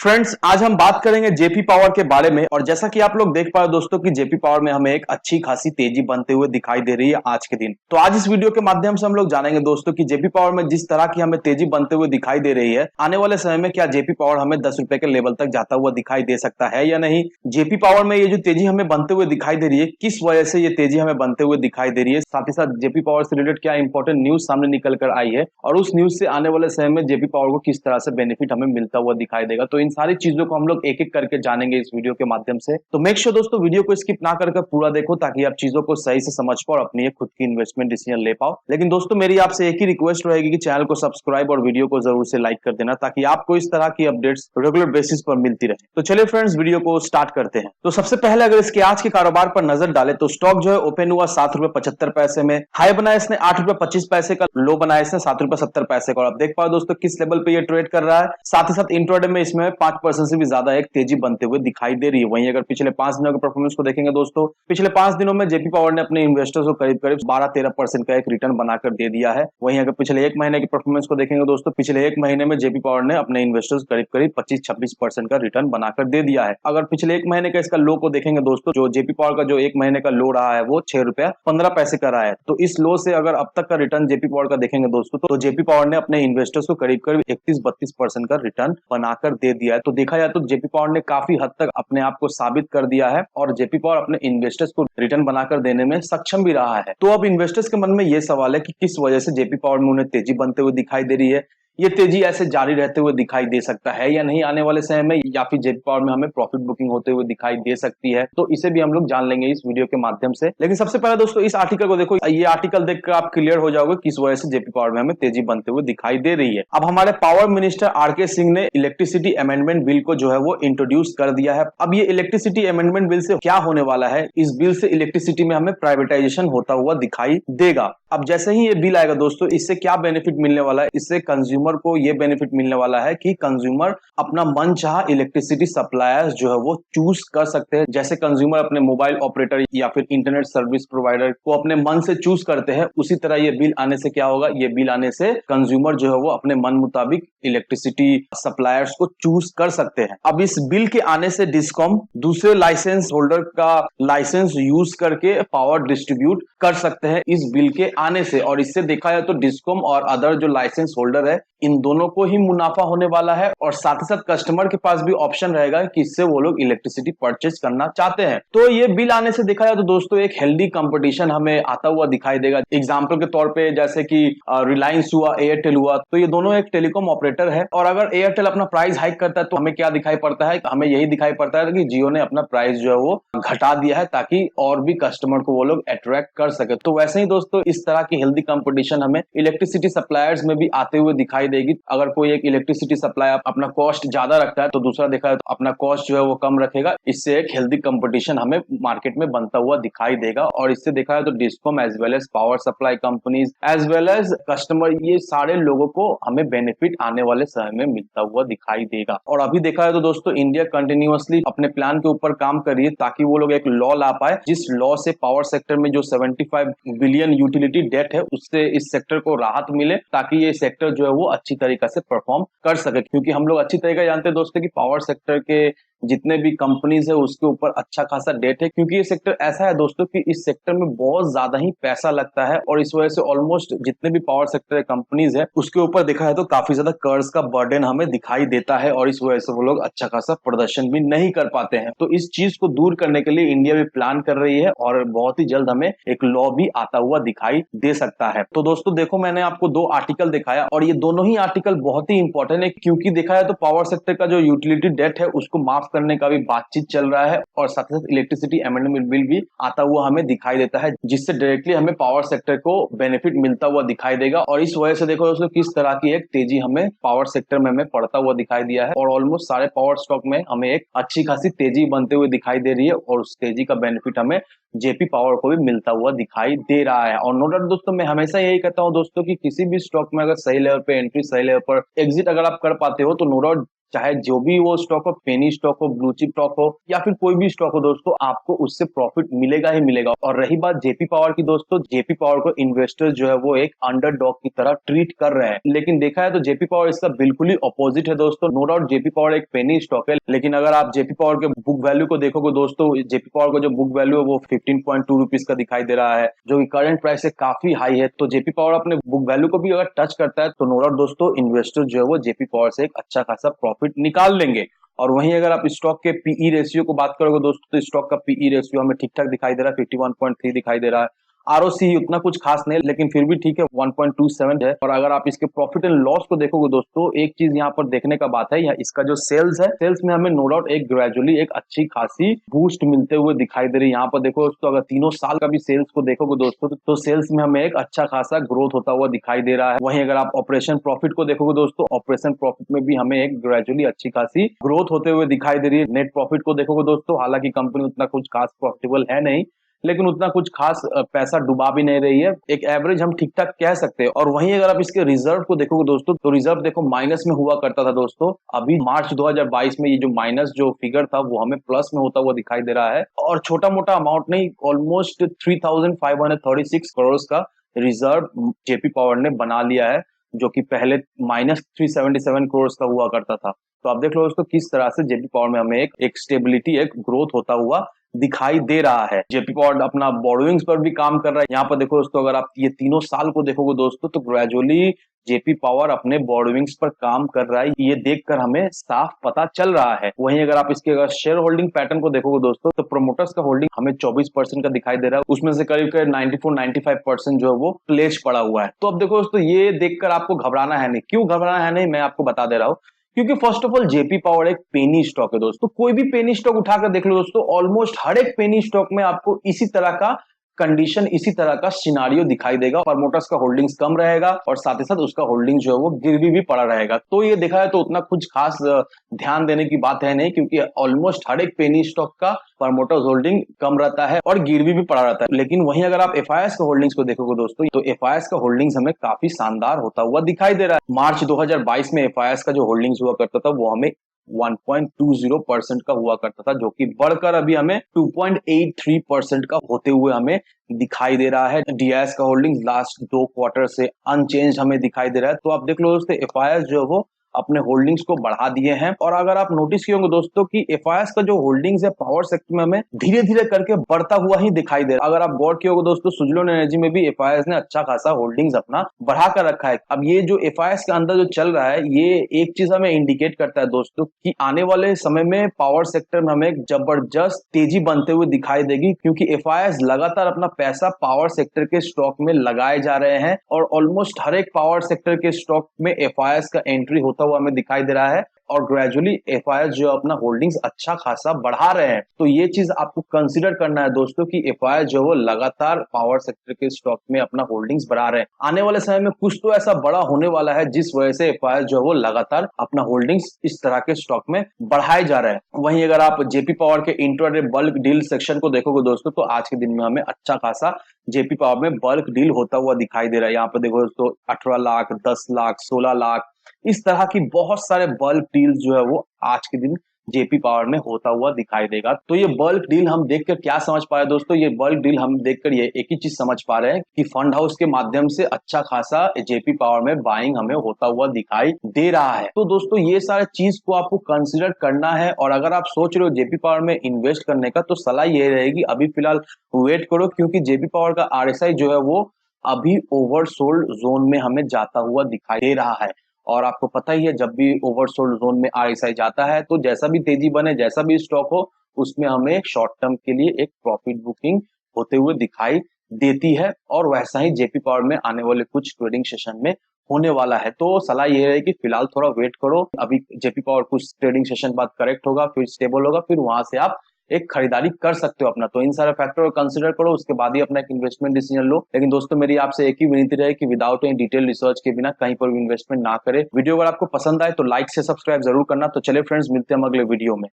Friends, आज हम बात करेंगे जेपी पावर के बारे में। और जैसा कि आप लोग देख पा रहे हो दोस्तों कि जेपी पावर में हमें एक अच्छी खासी तेजी बनते हुए दिखाई दे रही है आज के दिन। तो आज इस वीडियो के माध्यम से हम लोग जानेंगे दोस्तों कि जेपी पावर में जिस तरह की हमें तेजी बनते हुए दिखाई दे रही है, आने वाले समय में क्या जेपी पावर हमें 10 रुपए के लेवल तक जाता हुआ दिखाई दे सकता है या नहीं। जेपी पावर में ये जो तेजी हमें बनते हुए दिखाई दे रही है, किस वजह से ये तेजी हमें बनते हुए दिखाई दे रही है, साथ ही साथ जेपी पावर से रिलेटेड क्या इंपॉर्टेंट न्यूज सामने निकल कर आई है और उस न्यूज से आने वाले समय में जेपी पावर को किस तरह से बेनिफिट हमें मिलता हुआ दिखाई देगा। तो इन सारी चीजों को हम लोग एक एक करके जानेंगे इस वीडियो के माध्यम से। तो मेक श्योर दोस्तों वीडियो को स्किप ना करके पूरा देखो ताकि आप चीजों को सही से समझ पाओ और अपनी एक खुद की इन्वेस्टमेंट डिसीजन ले पाओ। लेकिन दोस्तों मेरी आपसे एक ही रिक्वेस्ट रहेगी कि चैनल को सब्सक्राइब और वीडियो को जरूर से लाइक कर देना ताकि आपको इस तरह की अपडेट्स रेगुलर बेसिस पर मिलती रहे। तो चलिए फ्रेंड्स वीडियो को स्टार्ट करते हैं। तो सबसे पहले अगर इसके आज के कारोबार पर नजर डाले तो स्टॉक जो है ओपन हुआ 7 रुपए 75 पैसे में, हाई बनाया इसने 8 रुपए 25 पैसे का, लो बनाया इसने 7 रुपए 70 पैसे का। और आप देख पाओ दोस्तों किस लेवल पे ये ट्रेड कर रहा है। साथ ही साथ इंट्राडे में इसमें 5% से भी ज्यादा एक तेजी बनते हुए दिखाई दे रही है। वहीं अगर पिछले 5 दिनों के परफॉर्मेंस को देखेंगे दोस्तों, पिछले 5 दिनों में जेपी पावर ने अपने इन्वेस्टर्स को करीब करीब 12-13% का एक रिटर्न बनाकर दे दिया है। वहीं अगर पिछले एक महीने की परफॉर्मेंस को देखेंगे दोस्तों, पिछले एक महीने में जेपी पावर ने अपने इन्वेस्टर्स करीब करीब 25-26% का रिटर्न बनाकर दे दिया है। अगर पिछले एक महीने का इसका लो को देखेंगे दोस्तों, जो जेपी पावर का जो एक महीने का लो रहा है वो 6 रुपया 15 पैसे का रहा है। तो इस लो से अगर अब तक का रिटर्न जेपी पावर का देखेंगे दोस्तों, तो जेपी पावर ने अपने इन्वेस्टर्स को करीब करीब 31-32% का रिटर्न बनाकर दे दिया है। तो देखा जाए तो जेपी पावर ने काफी हद तक अपने आप को साबित कर दिया है और जेपी पावर अपने इन्वेस्टर्स को रिटर्न बनाकर देने में सक्षम भी रहा है। तो अब इन्वेस्टर्स के मन में यह सवाल है कि किस वजह से जेपी पावर में उन्हें तेजी बनते हुए दिखाई दे रही है। ये तेजी ऐसे जारी रहते हुए दिखाई दे सकता है या नहीं आने वाले समय में, या फिर जेपी पावर में हमें प्रॉफिट बुकिंग होते हुए दिखाई दे सकती है। तो इसे भी हम लोग जान लेंगे इस वीडियो के माध्यम से। लेकिन सबसे पहले दोस्तों इस आर्टिकल को देखो। ये आर्टिकल देखकर आप क्लियर हो जाओगे किस वजह से जेपी पावर में हमें तेजी बनते हुए दिखाई दे रही है। अब हमारे पावर मिनिस्टर आरके सिंह ने इलेक्ट्रिसिटी अमेंडमेंट बिल को जो है वो इंट्रोड्यूस कर दिया है। अब ये इलेक्ट्रिसिटी अमेंडमेंट बिल से क्या होने वाला है, इस बिल से इलेक्ट्रिसिटी में हमें प्राइवेटाइजेशन होता हुआ दिखाई देगा। अब जैसे ही ये बिल आएगा दोस्तों, इससे क्या बेनिफिट मिलने वाला है, इससे कंज्यूमर को ये बेनिफिट मिलने वाला है कि कंज्यूमर अपना मनचाहा इलेक्ट्रिसिटी सप्लायर्स जो है वो चूज कर सकते हैं। जैसे कंज्यूमर अपने मोबाइल ऑपरेटर या फिर इंटरनेट सर्विस प्रोवाइडर को अपने मन से चूज करते हैं, उसी तरह ये बिल आने से क्या होगा, ये बिल आने से कंज्यूमर जो है वो अपने मन मुताबिक इलेक्ट्रिसिटी सप्लायर्स को चूज कर सकते हैं। अब इस बिल के आने से डिस्कॉम दूसरे लाइसेंस होल्डर का लाइसेंस यूज करके पावर डिस्ट्रीब्यूट कर सकते हैं इस बिल के आने से। और इससे देखा जाए तो डिस्कॉम और अदर जो लाइसेंस होल्डर है, इन दोनों को ही मुनाफा होने वाला है और साथ ही साथ कस्टमर के पास भी ऑप्शन रहेगा कि इससे वो लोग इलेक्ट्रिसिटी परचेज करना चाहते हैं। तो ये बिल आने से देखा जाए तो दोस्तों एक हेल्दी कंपटीशन हमें आता हुआ दिखाई देगा। एग्जाम्पल के तौर पे जैसे कि रिलायंस हुआ, एयरटेल हुआ, तो ये दोनों एक टेलीकॉम ऑपरेटर है। और अगर एयरटेल अपना प्राइस हाइक करता है तो हमें क्या दिखाई पड़ता है, हमें यही दिखाई पड़ता है कि जियो ने अपना प्राइस जो है वो घटा दिया है ताकि और भी कस्टमर को वो लोग अट्रैक्ट कर सके। तो वैसे ही दोस्तों इस तरह की हेल्दी कंपटीशन हमें इलेक्ट्रिसिटी सप्लायर्स में भी आते हुए दिखाई देगी। अगर कोई एक इलेक्ट्रिसिटी सप्लायर अपना कॉस्ट ज्यादा रखता है तो दूसरा देखा है तो अपना कॉस्ट जो है वो कम रखेगा। इससे एक हेल्दी कंपटीशन हमें मार्केट में बनता हुआ दिखाई देगा। और इससे देखा है तो discom as well as power supply companies as well as customer, ये सारे लोगों को हमें बेनिफिट आने वाले समय में मिलता हुआ दिखाई देगा। और अभी देखा है तो दोस्तों इंडिया कंटिन्यूअसली अपने प्लान के ऊपर काम कर रही है ताकि वो लोग एक लॉ ला पाए जिस लॉ से पावर सेक्टर में जो 75 बिलियन यूटिलिटी डेट है उससे इस सेक्टर को राहत मिले, ताकि ये सेक्टर जो है वो अच्छी तरीके से परफॉर्म कर सके। क्योंकि हम लोग अच्छी तरीके जानते हैं दोस्तों कि पावर सेक्टर के जितने भी कंपनीज है उसके ऊपर अच्छा खासा डेट है, क्योंकि ये सेक्टर ऐसा है दोस्तों कि इस सेक्टर में बहुत ज्यादा ही पैसा लगता है। और इस वजह से ऑलमोस्ट जितने भी पावर सेक्टर कंपनीज है उसके ऊपर देखा है तो काफी ज्यादा कर्ज का बर्डन हमें दिखाई देता है और इस वजह से वो लोग अच्छा खासा प्रदर्शन भी नहीं कर पाते हैं। तो इस चीज को दूर करने के लिए इंडिया भी प्लान कर रही है और बहुत ही जल्द हमें एक लॉ भी आता हुआ दिखाई दे सकता है। तो दोस्तों देखो, मैंने आपको 2 आर्टिकल दिखाया और ये दोनों ही आर्टिकल बहुत ही इंपॉर्टेंट है, क्योंकि देखा है तो पावर सेक्टर का जो यूटिलिटी डेट है उसको माफ करने का भी बातचीत चल रहा है और साथ ही साथ इलेक्ट्रिसिटी अमेंडमेंट बिल भी आता हुआ हमें दिखाई देता है, जिससे डायरेक्टली हमें पावर सेक्टर को बेनिफिट मिलता हुआ दिखाई देगा। और इस वजह से देखो दोस्तों किस तरह की एक तेजी हमें पावर सेक्टर में हमें पड़ता हुआ दिखाई दिया है और ऑलमोस्ट सारे पावर स्टॉक में हमें एक अच्छी खासी तेजी बनते हुए दिखाई दे रही है और उस तेजी का बेनिफिट हमें जेपी पावर को भी मिलता हुआ दिखाई दे रहा है। और नो डाउट दोस्तों मैं हमेशा यही कहता हूं दोस्तों कि किसी भी स्टॉक में अगर सही लेवल पे एंट्री, सही लेवल पर एग्जिट अगर आप कर पाते हो तो नो डाउट चाहे जो भी वो स्टॉक हो, पेनी स्टॉक हो, ब्लू चिप स्टॉक हो या फिर कोई भी स्टॉक हो दोस्तों, आपको उससे प्रॉफिट मिलेगा ही मिलेगा। और रही बात जेपी पावर की दोस्तों, जेपी पावर को इन्वेस्टर जो है वो एक अंडरडॉग की तरह ट्रीट कर रहे हैं, लेकिन देखा है तो जेपी पावर इसका बिल्कुल ही अपोजिट है दोस्तों। नो डाउट जेपी पावर एक पेनी स्टॉक है, लेकिन अगर आप जेपी पावर के बुक वैल्यू को देखोगे दोस्तों, जेपी पावर का जो बुक वैल्यू है वो 15.2 रुपीज का दिखाई दे रहा है, जो कि करंट प्राइस से काफी हाई है। तो जेपी पावर अपने बुक वैल्यू को भी अगर टच करता है तो नो डाउट दोस्तों इन्वेस्टर जो है वो जेपी पावर से एक अच्छा खासा प्रॉफिट निकाल लेंगे। और वहीं अगर आप स्टॉक के पीई रेशियो को बात करोगे दोस्तों, तो स्टॉक का पीई रेशियो हमें ठीक ठाक दिखाई दे रहा है, 51.3 दिखाई दे रहा है। आरओसी उतना कुछ खास नहीं, लेकिन फिर भी ठीक है, 1.27 है। और अगर आप इसके प्रॉफिट एंड लॉस को देखोगे दोस्तों, एक चीज यहाँ पर देखने का बात है, इसका जो सेल्स है, सेल्स में हमें नो डाउट एक ग्रेजुअली एक अच्छी खासी बूस्ट मिलते हुए दिखाई दे रही है। यहाँ पर देखो दोस्तों, अगर तीनों साल का भी सेल्स को देखोगे दोस्तों, तो सेल्स में हमें एक अच्छा खासा ग्रोथ होता हुआ दिखाई दे रहा है। वहीं अगर आप ऑपरेशन प्रॉफिट को देखोगे दोस्तों, ऑपरेशन प्रॉफिट में भी हमें एक ग्रेजुअली अच्छी खासी ग्रोथ होते हुए दिखाई दे रही है। नेट प्रॉफिट को देखोगे दोस्तों, हालांकि कंपनी उतना कुछ खास प्रॉफिटेबल है नहीं, लेकिन उतना कुछ खास पैसा डुबा भी नहीं रही है, एक एवरेज हम ठीक ठाक कह सकते हैं। और वहीं अगर आप इसके रिजर्व को देखोगे दोस्तों, तो रिजर्व देखो माइनस में हुआ करता था दोस्तों, अभी मार्च 2022 में ये जो माइनस जो फिगर था वो हमें प्लस में होता हुआ दिखाई दे रहा है। और छोटा मोटा अमाउंट नहीं, ऑलमोस्ट 3536 करोड़ का रिजर्व जेपी पावर ने बना लिया है, जो कि पहले -377 करोड़ का हुआ करता था। तो आप देख लो दोस्तों किस तरह से जेपी पावर में हमें एक स्टेबिलिटी, एक ग्रोथ होता हुआ दिखाई दे रहा है। जेपी पावर अपना बोरोइंग्स पर भी काम कर रहा है। यहाँ पर देखो दोस्तों, अगर आप ये तीनों साल को देखोगे दोस्तों, तो ग्रेजुअली जेपी पावर अपने बोरोइंग्स पर काम कर रहा है, ये देखकर हमें साफ पता चल रहा है। वहीं अगर आप इसके अगर शेयर होल्डिंग पैटर्न को देखोगे दोस्तों, तो प्रोमोटर्स का होल्डिंग हमें 24% का दिखाई दे रहा है, उसमें से करीब 94-95% जो है वो प्लेज पड़ा हुआ है। तो अब देखो दोस्तों, ये देखकर आपको घबराना है नहीं। क्यों घबराना है नहीं, मैं आपको बता दे रहा हूँ। क्योंकि first of all JP power एक पेनी स्टॉक है दोस्तों, कोई भी पेनी स्टॉक उठाकर देख लो दोस्तों, ऑलमोस्ट हर एक पेनी स्टॉक में आपको इसी तरह का कंडीशन, इसी तरह का सिनारियो दिखाई देगा। प्रमोटर्स का होल्डिंग्स कम रहेगा और साथ ही साथ उसका होल्डिंग जो है वो गिरवी भी पड़ा रहेगा। तो ये देखा है तो उतना कुछ खास ध्यान देने की बात है नहीं, क्योंकि ऑलमोस्ट हर एक पेनी स्टॉक का प्रमोटर्स होल्डिंग कम रहता है और गिरवी भी पड़ा रहता है। लेकिन वहीं अगर आप एफआईएस का होल्डिंग्स को देखोगे दोस्तों, तो एफआईएस का होल्डिंग्स हमें काफी शानदार होता हुआ दिखाई दे रहा है। मार्च 2022 में एफआईएस का जो होल्डिंग्स हुआ करता था वो हमें 1.20% का हुआ करता था, जो कि बढ़कर अभी हमें 2.83% का होते हुए हमें दिखाई दे रहा है। डीआईएस का होल्डिंग लास्ट 2 क्वार्टर से अनचेंज हमें दिखाई दे रहा है। तो आप देख लो दोस्तों, एफआईएस जो है वो अपने होल्डिंग्स को बढ़ा दिए हैं। और अगर आप नोटिस किए होंगे दोस्तों कि एफआईएस का जो होल्डिंग्स है पावर सेक्टर में हमें धीरे धीरे करके बढ़ता हुआ ही दिखाई दे रहा है। अगर आप गौर किए होंगे दोस्तों, सुजलोन एनर्जी में भी एफआईएस ने अच्छा खासा होल्डिंग्स अपना बढ़ा कर रखा है। अब ये जो एफआईएस के अंदर जो चल रहा है, ये एक चीज हमें इंडिकेट करता है दोस्तों कि आने वाले समय में पावर सेक्टर में हमें एक जबरदस्त तेजी बनते हुए दिखाई देगी, क्योंकि एफआईएस लगातार अपना पैसा पावर सेक्टर के स्टॉक में लगाए जा रहे हैं। और ऑलमोस्ट हर एक पावर सेक्टर के स्टॉक में एफआईएस का एंट्री होता हुआ हमें दिखाई दे रहा है। और ग्रेजुअली एफआईएस जो अपना होल्डिंग्स अच्छा खासा बढ़ा रहे हैं। तो ये चीज आपको कंसीडर करना है दोस्तों कि एफआईएस जो वो लगातार पावर सेक्टर के स्टॉक में अपना होल्डिंग्स बढ़ा रहे हैं। आने वाले समय में कुछ तो ऐसा बड़ा होने वाला है जिस वजह से एफआईएस जो वो लगातार अपना होल्डिंग्स इस तरह के स्टॉक में बढ़ाए जा रहे हैं। वहीं अगर आप जेपी पावर के इंट्राडे बल्क डील सेक्शन को देखोगे दोस्तों, तो आज के दिन में हमें अच्छा खासा जेपी पावर में बल्क डील होता हुआ दिखाई दे रहा है। यहाँ पे देखो दोस्तों, 18 लाख, 10 लाख, 16 लाख, इस तरह की बहुत सारे बल्क डील जो है वो आज के दिन जेपी पावर में होता हुआ दिखाई देगा। तो ये बल्क डील हम देखकर क्या समझ पा रहे हैं दोस्तों, ये बल्क डील हम देखकर ये एक ही चीज समझ पा रहे हैं कि फंड हाउस के माध्यम से अच्छा खासा जेपी पावर में बाइंग हमें होता हुआ दिखाई दे रहा है। तो दोस्तों ये सारे चीज को आपको कंसिडर करना है। और अगर आप सोच रहे हो जेपी पावर में इन्वेस्ट करने का, तो सलाह ये रहेगी अभी फिलहाल वेट करो, क्योंकि जेपी पावर का आरएसआई जो है वो अभी ओवरसोल्ड जोन में हमें जाता हुआ दिखाई दे रहा है। और आपको पता ही है, जब भी ओवरसोल्ड जोन में आरएसआई जाता है, तो जैसा भी तेजी बने, जैसा भी स्टॉक हो, उसमें हमें शॉर्ट टर्म के लिए एक प्रॉफिट बुकिंग होते हुए दिखाई देती है। और वैसा ही जेपी पावर में आने वाले कुछ ट्रेडिंग सेशन में होने वाला है। तो सलाह ये है कि फिलहाल थोड़ा वेट करो, अभी जेपी पावर कुछ ट्रेडिंग सेशन बाद करेक्ट होगा, फिर स्टेबल होगा, फिर वहां से आप एक खरीदारी कर सकते हो अपना। तो इन सारे फैक्टर को कंसिडर करो, उसके बाद ही अपना एक इन्वेस्टमेंट डिसीजन लो। लेकिन दोस्तों मेरी आपसे एक ही विनती रहे कि विदाउट एनी डिटेल रिसर्च के बिना कहीं पर भी इन्वेस्टमेंट ना करें। वीडियो अगर आपको पसंद आए तो लाइक से सब्सक्राइब जरूर करना। तो चले फ्रेंड्स, मिलते हैं हम अगले वीडियो में।